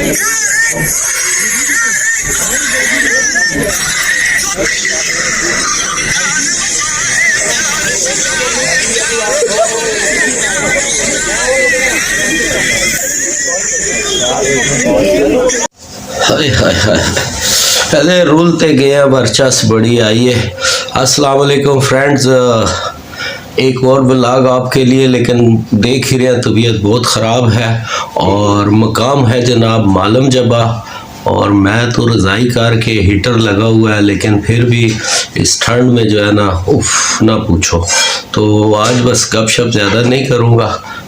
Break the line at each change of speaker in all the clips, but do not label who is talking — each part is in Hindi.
हाय हाय हाय अरे रूलते गए वर्चस बड़ी आई है। अस्सलाम वालेकुम फ्रेंड्स, एक और ब्लॉग आपके लिए, लेकिन देख ही रहे तबीयत बहुत ख़राब है और मकाम है जनाब मालम जबा। और मैं तो रज़ाई कार के हीटर लगा हुआ है, लेकिन फिर भी इस ठंड में जो है ना उफ ना पूछो। तो आज बस गपशप ज़्यादा नहीं करूँगा,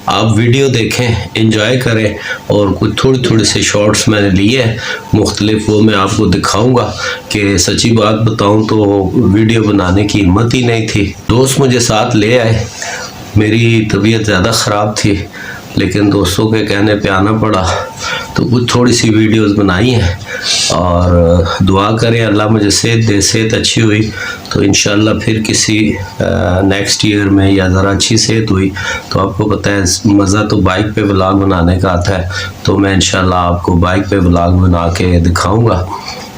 आप वीडियो देखें, एंजॉय करें। और कुछ थोड़ी थोड़ी से शॉर्ट्स मैंने लिए हैं मुख्तलिफ, वो मैं आपको दिखाऊंगा। कि सच्ची बात बताऊं तो वीडियो बनाने की हिम्मत ही नहीं थी। दोस्त मुझे साथ ले आए, मेरी तबीयत ज़्यादा ख़राब थी, लेकिन दोस्तों के कहने पे आना पड़ा। तो कुछ थोड़ी सी वीडियोस बनाई हैं और दुआ करें अल्लाह मुझे सेहत दे। सेहत अच्छी हुई तो इंशाल्लाह फिर किसी नेक्स्ट ईयर में, या ज़रा अच्छी सेहत हुई तो आपको पता है मज़ा तो बाइक पे व्लॉग बनाने का आता है। तो मैं इंशाल्लाह आपको बाइक पे व्लॉग बना के दिखाऊँगा।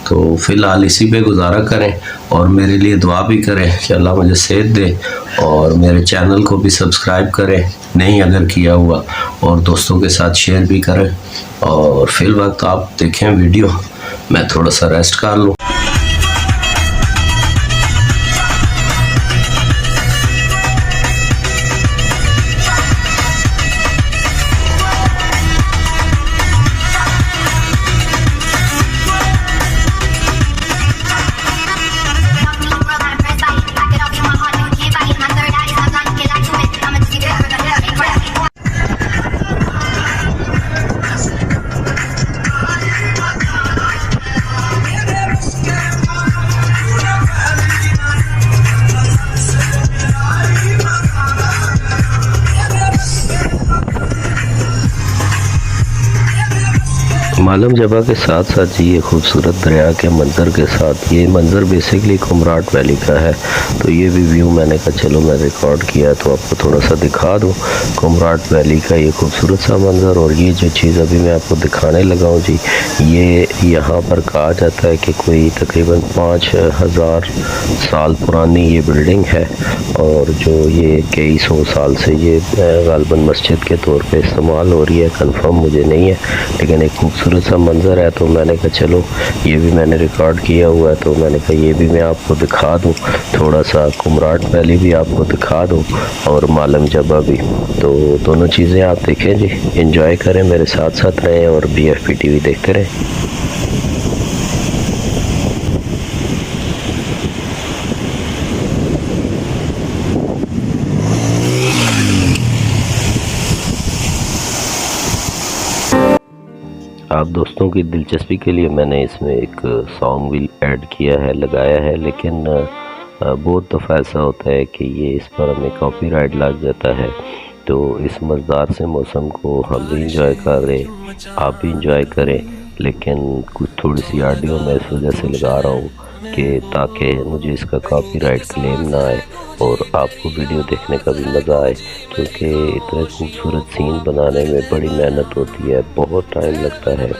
तो फ़िलहाल इसी पे गुजारा करें और मेरे लिए दुआ भी करें कि अल्लाह मुझे सेहत दे। और मेरे चैनल को भी सब्सक्राइब करें नहीं अगर किया हुआ, और दोस्तों के साथ शेयर भी करें। और फिल वक्त आप देखें वीडियो, मैं थोड़ा सा रेस्ट कर लूँ। मालम जबा के साथ साथ जी ये खूबसूरत दरिया के मंज़र के साथ, ये मंज़र बेसिकली कुमराट वैली का है। तो ये भी व्यू मैंने कहा चलो मैं रिकॉर्ड किया तो आपको थोड़ा सा दिखा दूँ कुमराट वैली का ये खूबसूरत सा मंज़र। और ये जो चीज़ अभी मैं आपको दिखाने लगा हूँ जी, ये यहाँ पर कहा जाता है कि कोई तकरीबन 5000 साल पुरानी ये बिल्डिंग है। और जो ये कई सौ साल से ये गालबन मस्जिद के तौर पे इस्तेमाल हो रही है, कंफर्म मुझे नहीं है, लेकिन एक खूबसूरत सा मंज़र है। तो मैंने कहा चलो ये भी मैंने रिकॉर्ड किया हुआ है, तो मैंने कहा ये भी मैं आपको दिखा दूँ, थोड़ा सा कुमराट वैली भी आपको दिखा दूँ और मालम जबा भी। तो दोनों चीज़ें आप देखें जी, एंजॉय करें, मेरे साथ साथ रहें और BFP TV देखते रहें। आप दोस्तों की दिलचस्पी के लिए मैंने इसमें एक सॉन्ग भी ऐड किया है, लगाया है, लेकिन बहुत दफ़ा ऐसा होता है कि ये इस पर हमें कॉपीराइट लग जाता है। तो इस मज़ेदार से मौसम को हम भी इंजॉय कर रहे, आप भी इंजॉय करें, लेकिन कुछ थोड़ी सी ऑडियो मैं इस वजह से लगा रहा हूँ कि ताकि मुझे इसका कॉपीराइट क्लेम ना आए और आपको वीडियो देखने का भी मज़ा आए। क्योंकि इतने खूबसूरत सीन बनाने में बड़ी मेहनत होती है, बहुत टाइम लगता है,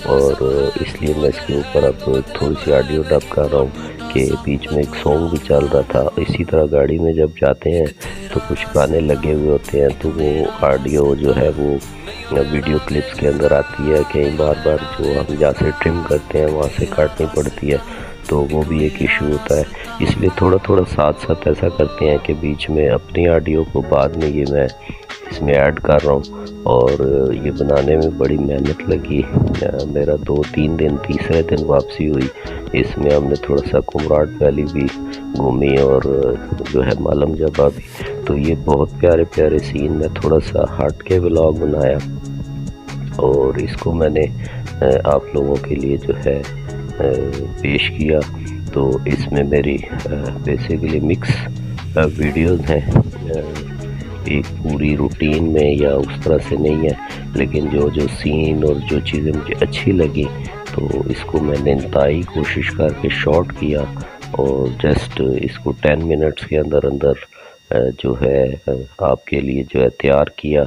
और इसलिए मैं इसके ऊपर अब थोड़ी सी ऑडियो डब कर रहा हूँ कि बीच में एक सॉन्ग भी चल रहा था। इसी तरह गाड़ी में जब जाते हैं तो कुछ गाने लगे हुए होते हैं, तो वो ऑडियो जो है वो वीडियो क्लिप्स के अंदर आती है। कई बार जो हम जहाँ से ट्रिम करते हैं वहाँ से काटनी पड़ती है, तो वो भी एक इशू होता है। इसलिए थोड़ा थोड़ा साथ साथ ऐसा करते हैं कि बीच में अपनी ऑडियो को बाद में ये मैं इसमें ऐड कर रहा हूँ। और ये बनाने में बड़ी मेहनत लगी, मेरा 2-3 दिन, तीसरे दिन वापसी हुई। इसमें हमने थोड़ा सा कुमराट वैली भी घूमी और जो है मालम जबा भी। तो ये बहुत प्यारे प्यारे सीन में थोड़ा सा हट के व्लॉग बनाया और इसको मैंने आप लोगों के लिए जो है पेश किया। तो इसमें मेरी बेसिकली मिक्स वीडियोस हैं, एक पूरी रूटीन में या उस तरह से नहीं है, लेकिन जो जो सीन और जो चीज़ें मुझे अच्छी लगी तो इसको मैंने इंतहाई कोशिश करके शॉर्ट किया और जस्ट इसको 10 मिनट्स के अंदर अंदर जो है आपके लिए जो है तैयार किया।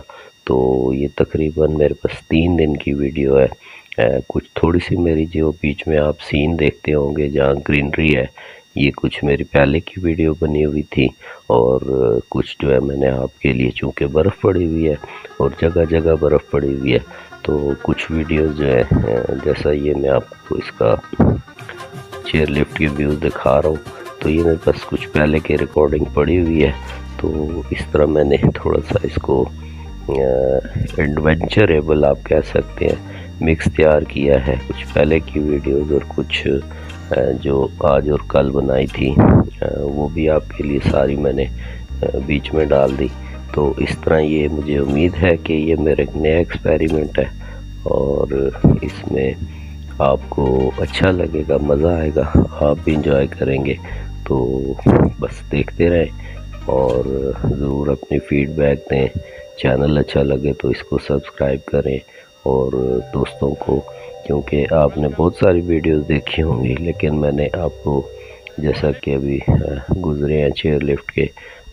तो ये तकरीबन मेरे पास 3 दिन की वीडियो है कुछ थोड़ी सी मेरी जो बीच में आप सीन देखते होंगे जहाँ ग्रीनरी है, ये कुछ मेरी पहले की वीडियो बनी हुई थी। और कुछ जो है मैंने आपके लिए, चूँकि बर्फ़ पड़ी हुई है और जगह जगह बर्फ़ पड़ी हुई है, तो कुछ वीडियोस जो है जैसा ये मैं आपको इसका चेयर लिफ्ट की व्यूज़ दिखा रहा हूँ, तो ये मेरे पास कुछ पहले की रिकॉर्डिंग पड़ी हुई है। तो इस तरह मैंने थोड़ा सा इसको एडवेंचरेबल आप कह सकते हैं मिक्स तैयार किया है, कुछ पहले की वीडियोस और कुछ जो आज और कल बनाई थी वो भी आपके लिए सारी मैंने बीच में डाल दी। तो इस तरह ये मुझे उम्मीद है कि ये मेरा एक नया एक्सपेरिमेंट है और इसमें आपको अच्छा लगेगा, मज़ा आएगा, आप भी इंजॉय करेंगे। तो बस देखते रहें और ज़रूर अपनी फीडबैक दें। चैनल अच्छा लगे तो इसको सब्सक्राइब करें और दोस्तों को, क्योंकि आपने बहुत सारी वीडियोस देखी होंगी, लेकिन मैंने आपको जैसा कि अभी गुज़रे हैं चेयर लिफ्ट के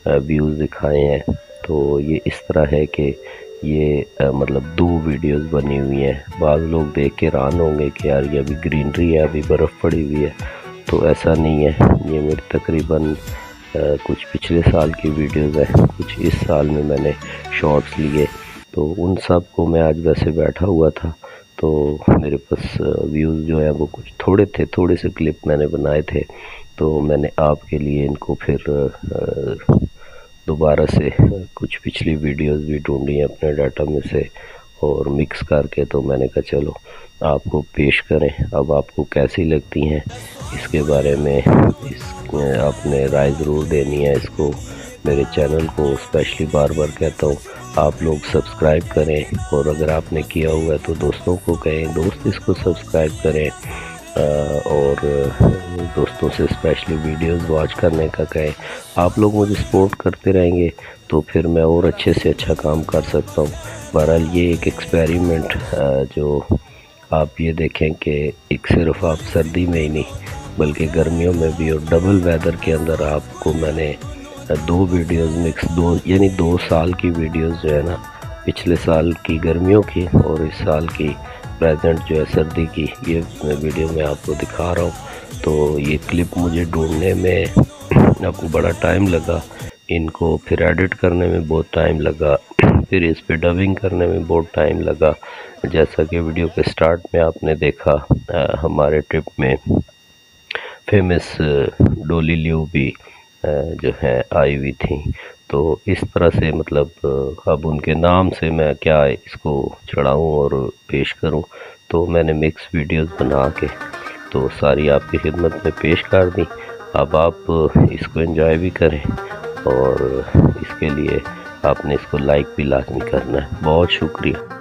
व्यूज़ दिखाए हैं। तो ये इस तरह है कि ये मतलब 2 वीडियोस बनी हुई हैं। बाज़ लोग देख के हैरान होंगे कि यार ये अभी ग्रीनरी है, अभी बर्फ़ पड़ी हुई है, तो ऐसा नहीं है। ये मेरी तकरीबन कुछ पिछले साल की वीडियोस हैं, कुछ इस साल में मैंने शॉर्ट्स लिए, तो उन सब को मैं आज वैसे बैठा हुआ था, तो मेरे पास व्यूज़ जो है वो कुछ थोड़े थे, थोड़े से क्लिप मैंने बनाए थे, तो मैंने आपके लिए इनको फिर दोबारा से कुछ पिछली वीडियोस भी ढूंढी हैं अपने डाटा में से और मिक्स करके, तो मैंने कहा चलो आपको पेश करें। अब आपको कैसी लगती हैं इसके बारे में आपने राय ज़रूर देनी है। इसको मेरे चैनल को स्पेशली बार बार कहता हूँ आप लोग सब्सक्राइब करें, और अगर आपने किया हुआ है तो दोस्तों को कहें, दोस्त इसको सब्सक्राइब करें और दोस्तों से स्पेशली वीडियोस वॉच करने का कहें। आप लोग मुझे सपोर्ट करते रहेंगे तो फिर मैं और अच्छे से अच्छा काम कर सकता हूँ। बहरहाल ये एक एक्सपेरिमेंट जो आप ये देखें कि एक सिर्फ आप सर्दी में ही नहीं बल्कि गर्मियों में भी और डबल वेदर के अंदर आपको मैंने 2 वीडियोस मिक्स, 2 यानी 2 साल की वीडियोस जो है ना, पिछले साल की गर्मियों की और इस साल की प्रेजेंट जो है सर्दी की, ये मैं वीडियो में आपको दिखा रहा हूँ। तो ये क्लिप मुझे ढूंढने में आपको बड़ा टाइम लगा, इनको फिर एडिट करने में बहुत टाइम लगा, फिर इस पे डबिंग करने में बहुत टाइम लगा। जैसा कि वीडियो के स्टार्ट में आपने देखा हमारे ट्रिप में फेमस डोली ल्यू भी जो है आई हुई थी। तो इस तरह से मतलब अब उनके नाम से मैं क्या इसको चढ़ाऊँ और पेश करूँ, तो मैंने मिक्स वीडियोस बना के तो सारी आपकी खिदमत में पेश कर दी। अब आप इसको एंजॉय भी करें और इसके लिए आपने इसको लाइक भी लाजमी करना है। बहुत शुक्रिया।